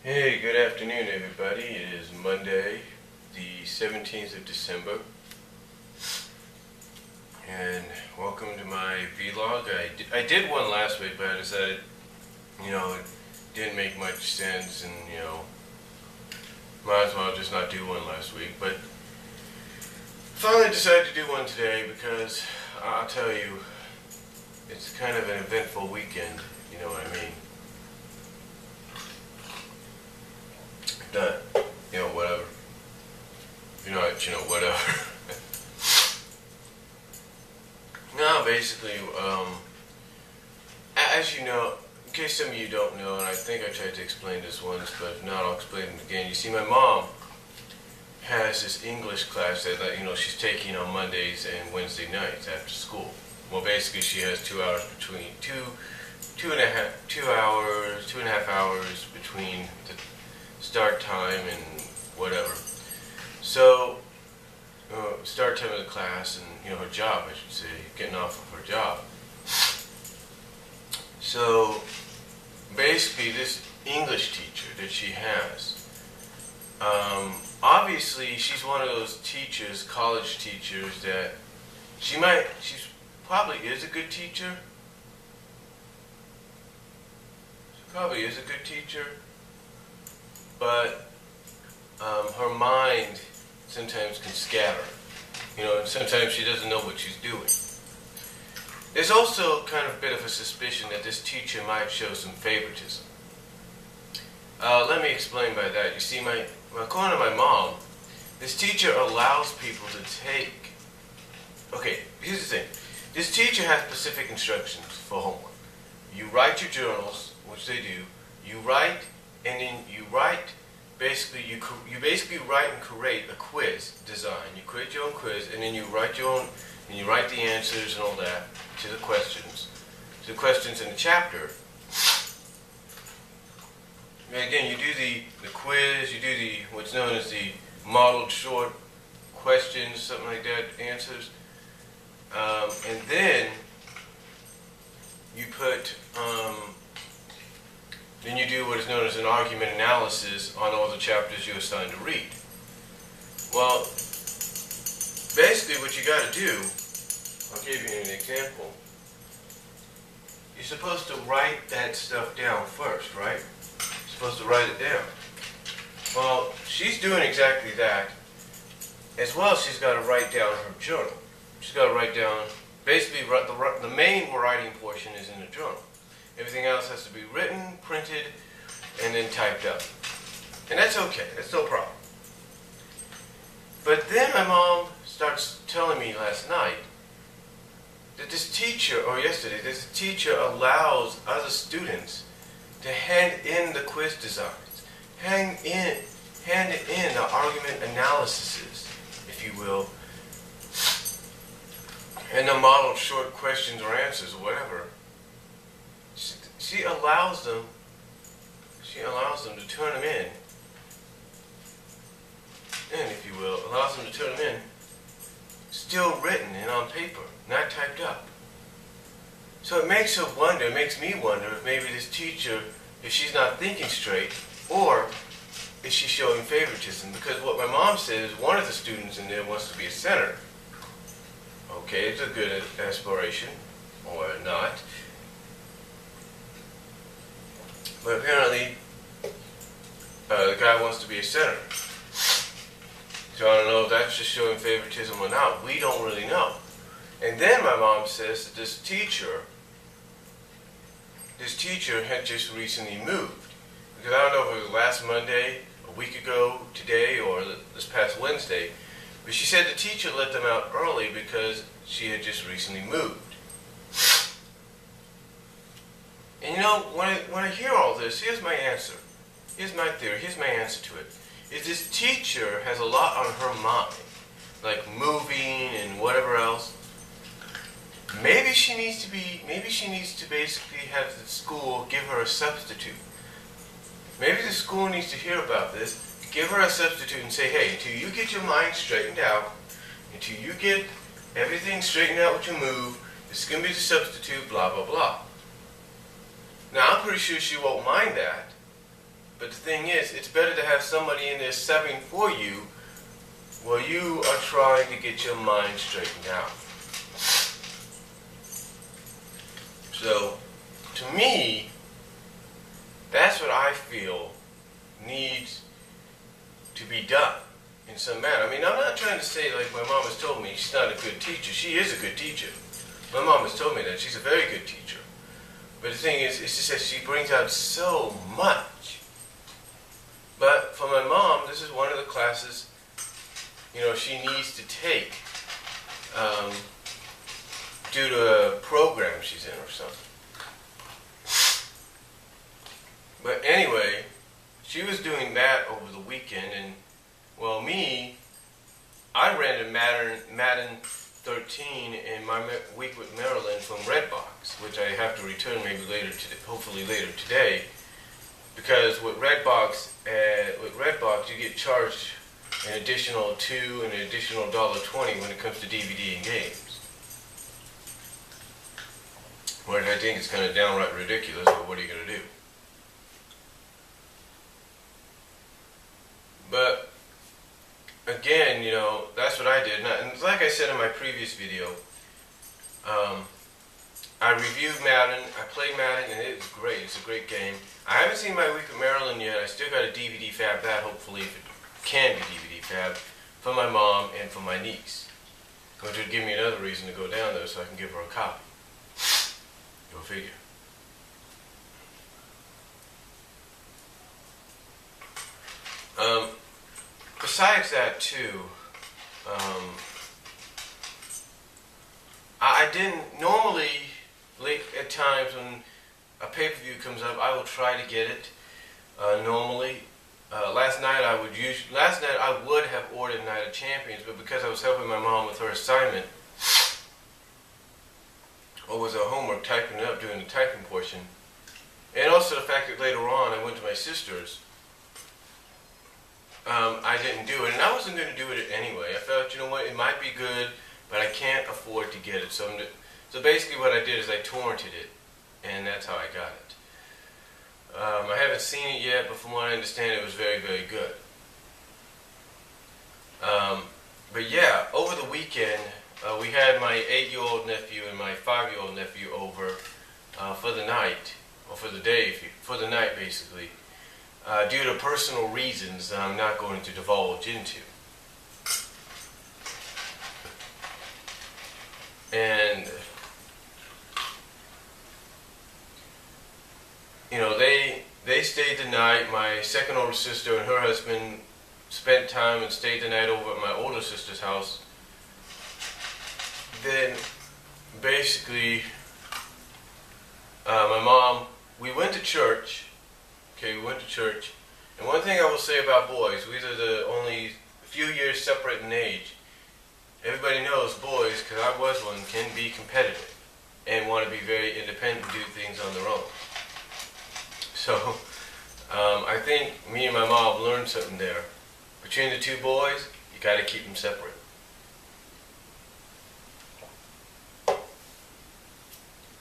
Hey, good afternoon, everybody. It is Monday, the 17th of December, and welcome to my vlog. I did one last week, but I decided, it didn't make much sense, and, might as well just not do one last week. But finally decided to do one today because I'll tell you, it's kind of an eventful weekend, you know what I mean? Not, whatever. Whatever. No, basically, as you know, in case some of you don't know, and I think I tried to explain this once, but if not, I'll explain it again. You see, my mom has this English class that, she's taking on Mondays and Wednesday nights after school. Well, basically, she has 2 hours between, two and a half hours between the start time and whatever. So, start time of the class and, her job, I should say, getting off of her job. So, basically, this English teacher that she has, obviously, she's one of those teachers, college teachers, that she's probably is a good teacher. She probably is a good teacher. But her mind sometimes can scatter, and sometimes she doesn't know what she's doing. There's also kind of a bit of a suspicion that this teacher might show some favoritism. Let me explain by that. You see, according to my mom, this teacher allows people to take... Okay, here's the thing. This teacher has specific instructions for homework. You write your journals, which they do. You write, and then you write, basically, you write and create a quiz design. You create your own quiz, and then you write the answers and all that to the questions in the chapter. And again, you do the quiz, you do what's known as the modeled short questions, something like that, answers, and then you put. Then you do what is known as an argument analysis on all the chapters you're assigned to read. Well, basically what you got to do, I'll give you an example. You're supposed to write that stuff down first, right? You're supposed to write it down. Well, she's doing exactly that. As well, she's got to write down her journal. She's got to write down, basically the main writing portion is in the journal. Everything else has to be written, printed, and then typed up. And that's okay. That's no problem. But then my mom starts telling me last night that this teacher allows other students to hand in the quiz designs, hand in the argument analyses, if you will, and the modeled short questions or answers or whatever. She allows them to turn them in, if you will, allows them to turn them in, still written and on paper, not typed up. So it makes me wonder if maybe this teacher, if she's not thinking straight, or is she showing favoritism? Because what my mom says, one of the students in there wants to be a senator. Okay, it's a good aspiration, or not. But apparently, the guy wants to be a senator. So I don't know if that's just showing favoritism or not. We don't really know. And then my mom says that this teacher had just recently moved. Because I don't know if it was last Monday, a week ago, today, or this past Wednesday. But she said the teacher let them out early because she had just recently moved. And when I hear all this, here's my answer. Here's my theory. Here's my answer to it. Is this teacher has a lot on her mind, like moving and whatever else. Maybe she needs to basically have the school give her a substitute. Maybe the school needs to hear about this, give her a substitute and say, hey, until you get your mind straightened out, until you get everything straightened out with your move, this is going to be the substitute, blah, blah, blah. Now, I'm pretty sure she won't mind that, But the thing is, it's better to have somebody in there subbing for you while you are trying to get your mind straightened out. So, to me, that's what I feel needs to be done in some manner. I mean, I'm not trying to say, like my mom has told me, she's not a good teacher. She is a good teacher. My mom has told me that. She's a very good teacher. But the thing is, it's just that she brings out so much. But for my mom, this is one of the classes, she needs to take due to a program she's in or something. But anyway, she was doing that over the weekend, and well, I rented Madden 13 in my week with Maryland from Redbox, which I have to return maybe hopefully later today, because with Redbox you get charged an additional $2 and an additional $1.20 when it comes to DVD and games. Whereas I think it's kind of downright ridiculous, but what are you going to do? But again, that's what I did. And like I said in my previous video, I reviewed Madden, I played Madden, and it's great. It's a great game. I haven't seen my week of Maryland yet. I still got a DVD fab that, hopefully, if it can be DVD fab, for my mom and for my niece. Which would give me another reason to go down there so I can give her a copy. Go figure. Besides that too, I didn't normally, at times when a pay-per-view comes up, I will try to get it. Normally, last night I would have ordered Night of Champions, but because I was helping my mom with her assignment, or was her homework, typing it up, doing the typing portion, and also the fact that later on I went to my sister's, I didn't do it, and I wasn't going to do it anyway. I felt, it might be good, but I can't afford to get it. So basically what I did is I torrented it, and that's how I got it. I haven't seen it yet, but from what I understand, it was very, very good. But yeah, over the weekend, we had my 8-year-old nephew and my 5-year-old nephew over for the night, or for the day, for the night basically. Due to personal reasons that I'm not going to divulge into. And, they stayed the night. My second older sister and her husband spent time and stayed the night over at my older sister's house. Then, basically, my mom, we went to church. Okay, we went to church, and one thing I will say about boys, we are the only few years separate in age. Everybody knows boys, because I was one, can be competitive and want to be very independent and do things on their own. So, I think me and my mom learned something there. Between the two boys, you got to keep them separate.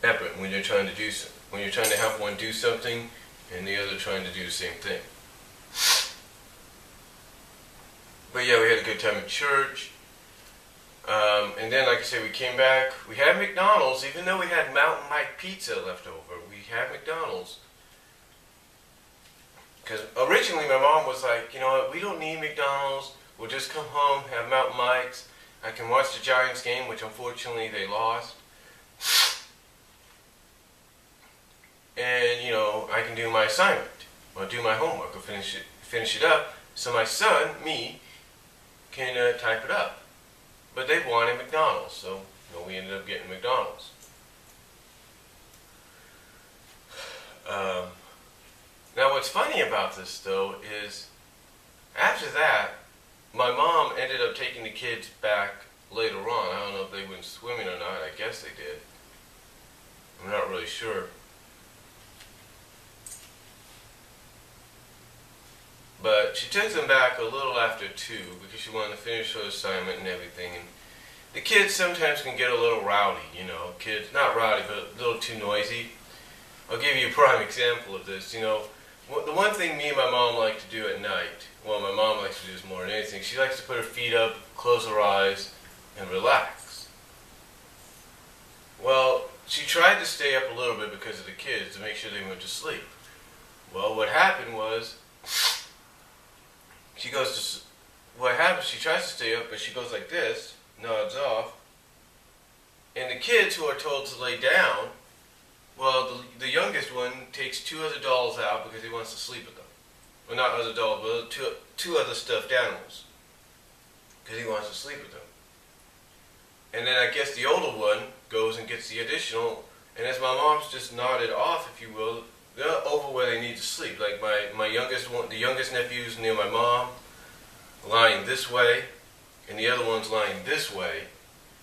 Separate when you're trying to do something. When you're trying to help one do something, and the other trying to do the same thing. But yeah, we had a good time at church. And then, like I said, we came back. We had McDonald's, even though we had Mountain Mike pizza left over. We had McDonald's. Because originally my mom was like, you know what, we don't need McDonald's. We'll just come home, have Mountain Mike's. I can watch the Giants game, which unfortunately they lost. And, I can do my assignment, or do my homework, or finish it up, so my son, me, can type it up. But they wanted McDonald's, so we ended up getting McDonald's. Now what's funny about this, though, is after that, my mom ended up taking the kids back later on. I don't know if they went swimming or not. I guess they did. I'm not really sure. But she took them back a little after 2 because she wanted to finish her assignment and everything. And the kids sometimes can get a little rowdy, Kids, not rowdy, but a little too noisy. I'll give you a prime example of this. the one thing me and my mom like to do at night, well, my mom likes to do this more than anything, she likes to put her feet up, close her eyes, and relax. Well, she tried to stay up a little bit because of the kids to make sure they went to sleep. Well, what happened was, she tries to stay up, but she goes like this, nods off, and the kids who are told to lay down, well, the youngest one takes two other dolls out because he wants to sleep with them. Well, not other dolls, but two other stuffed animals because he wants to sleep with them. And then I guess the older one goes and gets the additional, and as my mom's just nodded off, if you will, they're over where they need to sleep. Like my youngest one, the youngest nephew's near my mom, lying this way, and the other one's lying this way.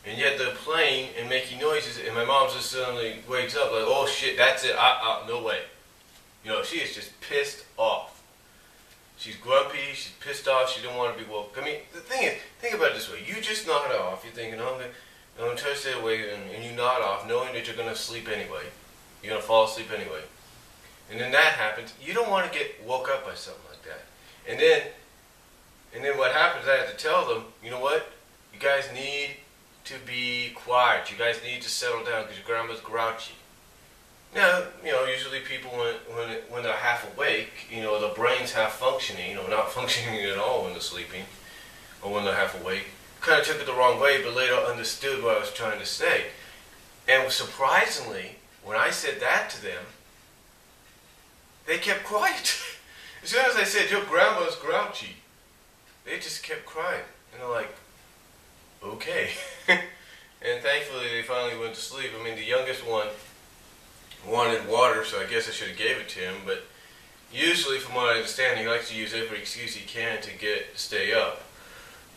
And yet they're playing and making noises, and my mom just suddenly wakes up like, oh shit, that's it, no way. You know, she is just pissed off. She's grumpy, she's pissed off, she don't want to be woke. I mean, the thing is, think about it this way. You just nod off, you're thinking, oh, I'm going to try to stay awake, and you nod off knowing that you're going to sleep anyway. You're going to fall asleep anyway. And then that happens, you don't want to get woke up by something like that. And then what happens, I have to tell them, you know what, you guys need to be quiet. You guys need to settle down because your grandma's grouchy. Now, you know, usually people when they're half awake, you know, the brain's half functioning, you know, not functioning at all when they're sleeping or when they're half awake. Kind of took it the wrong way, but later understood what I was trying to say. And surprisingly, when I said that to them, they kept quiet. As soon as I said, your grandma's grouchy, they just kept quiet. And they're like, okay. And thankfully they finally went to sleep. I mean, the youngest one wanted water, so I guess I should have gave it to him, but usually from what I understand, he likes to use every excuse he can to stay up.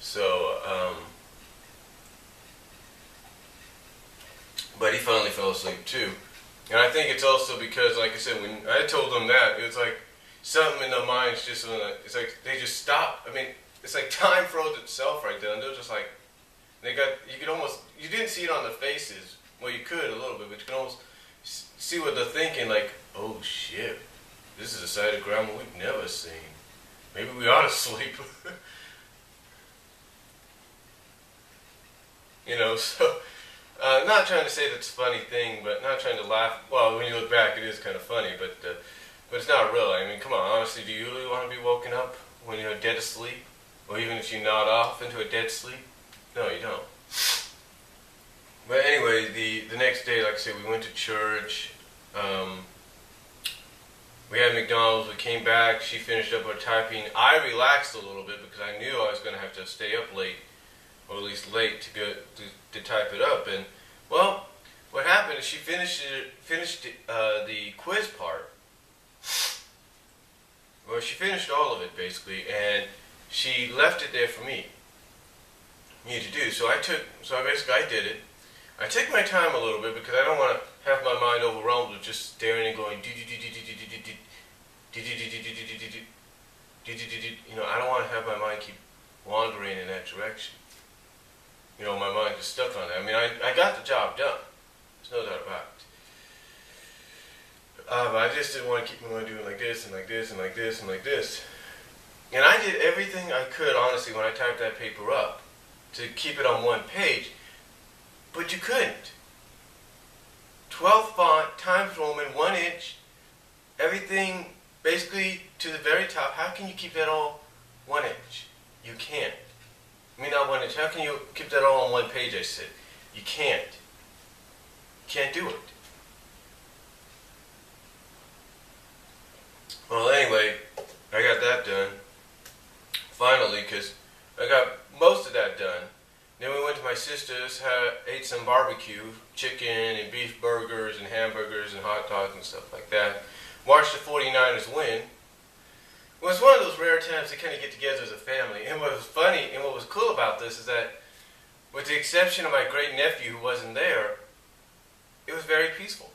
So, but he finally fell asleep too. And I think it's also because, like I said, when I told them that, it was like something in their minds just, it's like they just stopped. I mean, it's like time froze itself right there, and they're just like, you didn't see it on their faces. Well, you could a little bit, but you can almost see what they're thinking, like, oh shit, this is a side of grandma we've never seen. Maybe we ought to sleep. You know, so, not trying to say that's a funny thing, but not trying to laugh. Well, when you look back, it is kind of funny, but it's not really. I mean, come on, honestly, do you really want to be woken up when you're dead asleep? Or even if you nod off into a dead sleep? No, you don't. But anyway, the next day, like I said, we went to church. We had McDonald's. We came back. She finished up her typing. I relaxed a little bit because I knew I was going to have to stay up late, or at least late, to type it up. And well, what happened is she finished the quiz part. Well, she finished all of it basically, and she left it there for me to do. So I did it. I took my time a little bit because I don't want to have my mind overwhelmed with just staring and going, you know, I don't want to have my mind keep wandering in that direction. You know, my mind is stuck on that. I mean, I got the job done. There's no doubt about it. But I just didn't want to keep my mind doing like this and like this and like this and like this. And I did everything I could, honestly, when I typed that paper up to keep it on one page. But you couldn't. 12 font, Times Roman, 1 inch, everything basically to the very top. How can you keep that all 1 inch? You can't. I mean, not 1 inch. How can you keep that all on one page, I said? You can't. You can't do it. Well, anyway, I got that done. Finally, because I got most of that done. Then we went to my sister's, ate some barbecue, chicken and beef burgers and hamburgers and hot dogs and stuff like that. Watched the 49ers win. It was one of those rare times to kind of get together as a family. And what was funny and what was cool about this is that, with the exception of my great nephew who wasn't there, it was very peaceful.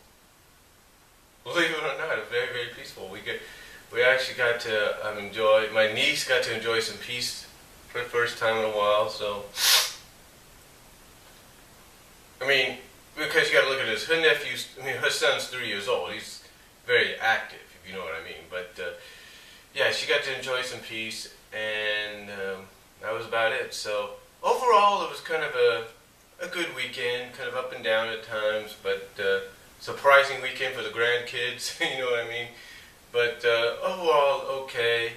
Believe it or not, it was very, very peaceful. We actually got to enjoy, my niece got to enjoy some peace for the first time in a while, so. I mean, because you got to look at this. Her son's 3 years old. He's very active. If you know what I mean. But yeah, she got to enjoy some peace, and that was about it. So overall, it was kind of a good weekend, kind of up and down at times, but surprising weekend for the grandkids, you know what I mean. But overall, okay.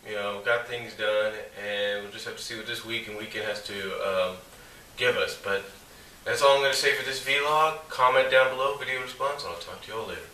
You know, got things done, and we'll just have to see what this week and weekend has to give us. But that's all I'm going to say for this vlog. Comment down below, video response, and I'll talk to you all later.